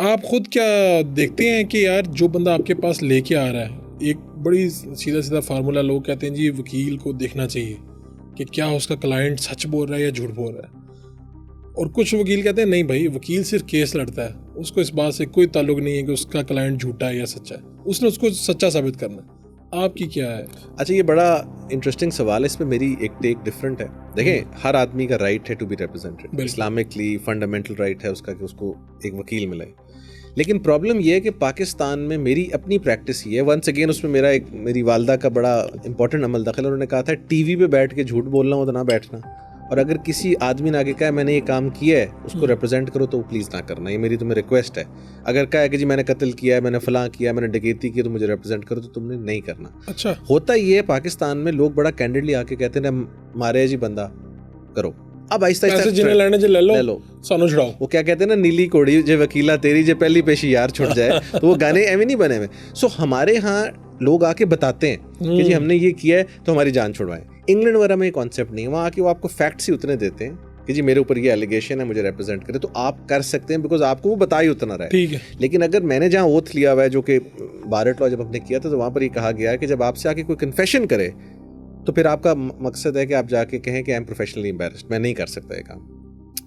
आप खुद क्या देखते हैं कि यार जो बंदा आपके पास लेके आ रहा है, एक बड़ी सीधा सीधा फार्मूला लोग कहते हैं जी वकील को देखना चाहिए कि क्या उसका क्लाइंट सच बोल रहा है या झूठ बोल रहा है, और कुछ वकील कहते हैं नहीं भाई वकील सिर्फ केस लड़ता है, उसको इस बात से कोई ताल्लुक नहीं है कि उसका क्लाइंट झूठा है या सच्चा है, उसने उसको सच्चा साबित करना है। आपकी क्या है? अच्छा, ये बड़ा इंटरेस्टिंग सवाल है, इस पे मेरी एक टेक डिफरेंट है। देखें, हर आदमी का राइट है to be represented, Islamically fundamental right है उसका कि उसको एक वकील मिले। लेकिन प्रॉब्लम ये है कि पाकिस्तान में मेरी अपनी प्रैक्टिस ये है, वंस अगेन उसमें मेरी वालदा का बड़ा इंपॉर्टेंट अमल दखल है। उन्होंने कहा था टीवी पे बैठ के झूठ बोलना हो तो ना बैठना, और अगर किसी आदमी ने आगे कहा मैंने ये काम किया है उसको रिप्रेजेंट करो तो प्लीज़ ना करना, ये मेरी तुम्हें रिक्वेस्ट है। अगर कहा है कि जी मैंने कत्ल किया है, मैंने फलां किया, मैंने डकैती की, तो मुझे रिप्रेजेंट करो, तो तुमने नहीं करना। अच्छा, होता ये है पाकिस्तान में लोग बड़ा कैंडिडली आके कहते हैं मारे जी बंदा करो, अब आहिस्ता आहिस्ता ले लो सानू छुड़ाओ। वो क्या कहते हैं ना, नीली कोड़ी जे वकीला तेरी जे पहली पेशी यार छुट जाए, तो वो गाने एवं नहीं बने हुए। सो हमारे यहाँ लोग आके बताते हैं कि जी हमने ये किया है तो हमारी जान छुड़वाएं। इंग्लैंड वगैरह में ये कॉन्सेप्ट नहीं है, वहाँ आके वो आपको फैक्ट्स ही उतने देते हैं कि जी मेरे ऊपर ये एलिगेशन है, मुझे रिप्रेजेंट करे, तो आप कर सकते हैं बिकॉज आपको वो बता ही उतना रहा है। ठीक है। लेकिन अगर मैंने जहाँ ओथ लिया हुआ है, जो कि बारेट लॉ जब हमने किया था, तो वहाँ पर ये कहा गया है कि जब आपसे आके कोई कन्फेशन करे तो फिर आपका मकसद है कि आप जाके कहें कि आई एम प्रोफेशनली एम्बैरेस्ड, मैं नहीं कर सकता ये काम।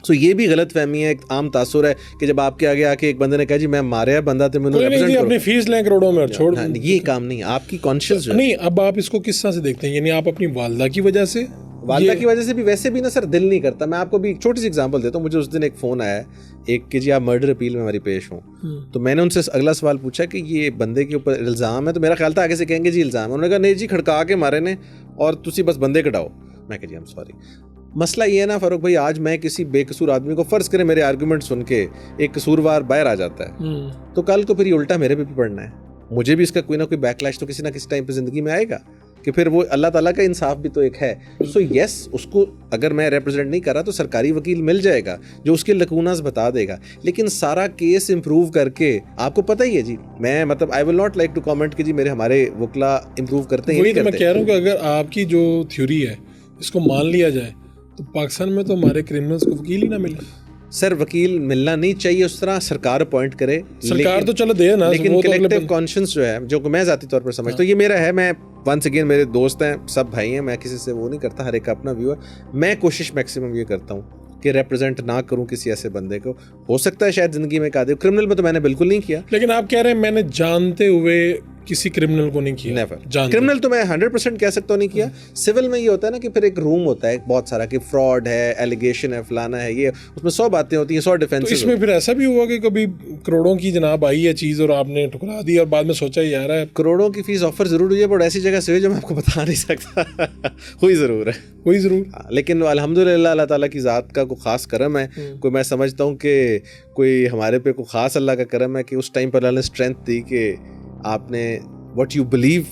सो ये भी गलत फहमी है, एक आम तासुर है कि जब आपके आगे आके एक बंदे ने कहा जी मैं मारे बंदा तो मैंने रिप्रेजेंट अपनी फीस लें करोड़ों में छोड़, ये काम नहीं, आपकी कॉन्शियस नहीं। अब आप इसको किस तरह से देखते हैं, यानी आप अपनी वालदा की वजह से? वालदा की वजह से भी वैसे भी ना सर दिल नहीं करता। मैं आपको भी एक छोटी सी एग्जांपल देता हूँ। मुझे उस दिन एक फ़ोन आया एक कि जी आप मर्डर अपील में हमारी पेश हों, तो मैंने उनसे अगला सवाल पूछा कि ये बंदे के ऊपर इल्ज़ाम है, तो मेरा ख्याल था आगे से कहेंगे जी इल्ज़ाम है। उन्होंने कहा नहीं जी खड़का के मारे ने और तुसी बस बंदे कटाओ। मैं कहा जी आई एम सॉरी। मसला ये है ना फारूक भाई, आज मैं किसी बेकसूर आदमी को, फ़र्ज़ करें मेरे आर्गूमेंट सुन के एक कसूरवार बाहर आ जाता है, तो कल को फिर ये उल्टा मेरे पे भी पड़ना है, मुझे भी इसका कोई ना कोई बैकलैश तो किसी ना किसी टाइम पे ज़िंदगी में आएगा कि फिर वो अल्लाह ताला का इंसाफ भी तो एक है। सो यस, उसको अगर मैं रिप्रेजेंट नहीं कर रहा तो सरकारी वकील मिल जाएगा जो उसके लकूनास बता देगा, लेकिन सारा केस इम्प्रूव करके, आपको पता ही है जी, मैं मतलब I will not like to comment कि जी मेरे हमारे वकला इम्प्रूव करते हैं। वही तो मैं कह रहा हूँ कि अगर आपकी जो थ्योरी है इसको मान लिया जाए तो पाकिस्तान में तो हमारे क्रिमिनल्स को वकील ही ना मिले। सर वकील मिलना नहीं चाहिए, उस तरह सरकार अपॉइंट करे, सरकार तो चलो दे ना, लेकिन कलेक्टिव कॉन्शियस जो है, जो मैं ज़ाती तौर पर समझता हूँ, ये मेरा है, मैं वंस अगेन मेरे दोस्त हैं, सब भाई हैं, मैं किसी से वो नहीं करता, हर एक का अपना व्यू है। मैं कोशिश मैक्सिमम ये करता हूँ कि रिप्रेजेंट ना करूँ किसी ऐसे बंदे को। हो सकता है शायद ज़िंदगी में का दे, क्रिमिनल में तो मैंने बिल्कुल नहीं किया। लेकिन आप कह रहे हैं मैंने जानते हुए किसी क्रिमिनल को नहीं किया? नेवर। क्रिमिनल तो मैं 100% कह सकता हूँ नहीं किया। सिविल में ये होता है ना कि फिर एक रूम होता है बहुत सारा कि फ्रॉड है, एलिगेशन है, फलाना है, ये उसमें 100 बातें होती हैं, 100 डिफेंसेस। तो इसमें फिर ऐसा भी हुआ कि कभी करोड़ों की जनाब आई है चीज़ और आपने ठुकरा दी और बाद में सोचा यार है करोड़ों की फीस ऑफर जरूर हुई है, बट ऐसी जगह से हुई जो मैं आपको बता नहीं सकता। हुई ज़रूर है, हुई ज़रूर। लेकिन अल्हम्दुलिल्लाह अल्लाह ताला की ज़ात का कोई ख़ास करम है, कोई मैं समझता हूँ कि कोई हमारे पे कोई ख़ास अल्लाह का करम है कि उस टाइम पर अल्लाह ने स्ट्रेंथ दी कि आपने what you believe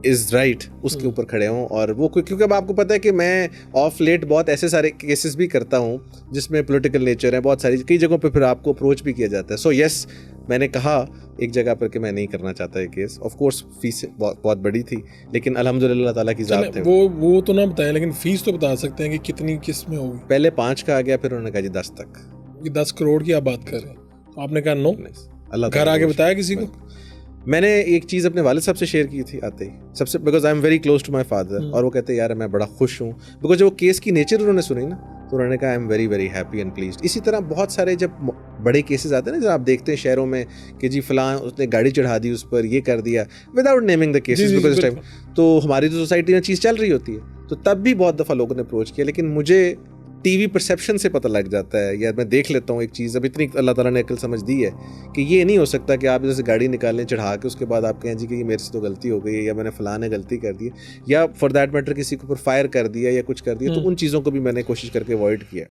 is right उसके ऊपर खड़े हों। और वो क्योंकि अब आपको पता है कि मैं ऑफ लेट बहुत ऐसे सारे केसेस भी करता हूँ जिसमें पॉलिटिकल नेचर है, बहुत सारी कई जगहों पे फिर आपको अप्रोच भी किया जाता है। सो यस, मैंने कहा एक जगह पर कि मैं नहीं करना चाहता ये केस। ऑफ कोर्स फीस बहुत बड़ी थी, लेकिन अल्हम्दुलिल्लाह ताला की ज़ात है। वो तो ना बताएं, लेकिन फीस तो बता सकते हैं कि कितनी किस में होगी? पहले 5 का आ गया, फिर उन्होंने कहा जी 10 तक। ये 10 करोड़ की आप बात कर रहे हैं, तो आपने कहा नो? अल्लाह घर आके बताया किसी को? मैंने एक चीज़ अपने वालिद साहब से शेयर की थी आते ही, सबसे, because I am very close to my father, और वो कहते हैं यार मैं बड़ा खुश हूँ, बिकॉज जब वो केस की नेचर उन्होंने सुनी ना तो उन्होंने कहा आई am very very happy and pleased. इसी तरह बहुत सारे जब बड़े केसेस आते हैं ना, जब आप देखते हैं शहरों में कि जी फलां उसने गाड़ी चढ़ा दी उस पर, ये कर दिया, without naming the cases, because इस टाइम तो हमारी तो सोसाइटी में चीज़ चल रही होती है, तो तब भी बहुत दफ़ा लोगों ने अप्रोच किया। लेकिन मुझे टीवी परसेप्शन से पता लग जाता है, या मैं देख लेता हूँ एक चीज़, अब इतनी अल्लाह ताला ने अक्ल समझ दी है कि ये नहीं हो सकता कि आप जैसे गाड़ी निकालें चढ़ा के, उसके बाद आप कहें जी कि ये मेरे से तो गलती हो गई है, या मैंने फलां ने गलती कर दी, या फॉर दैट मैटर किसी के ऊपर फायर कर दिया या कुछ कर दिया। तो उन चीज़ों को भी मैंने कोशिश करके अवॉइड किया।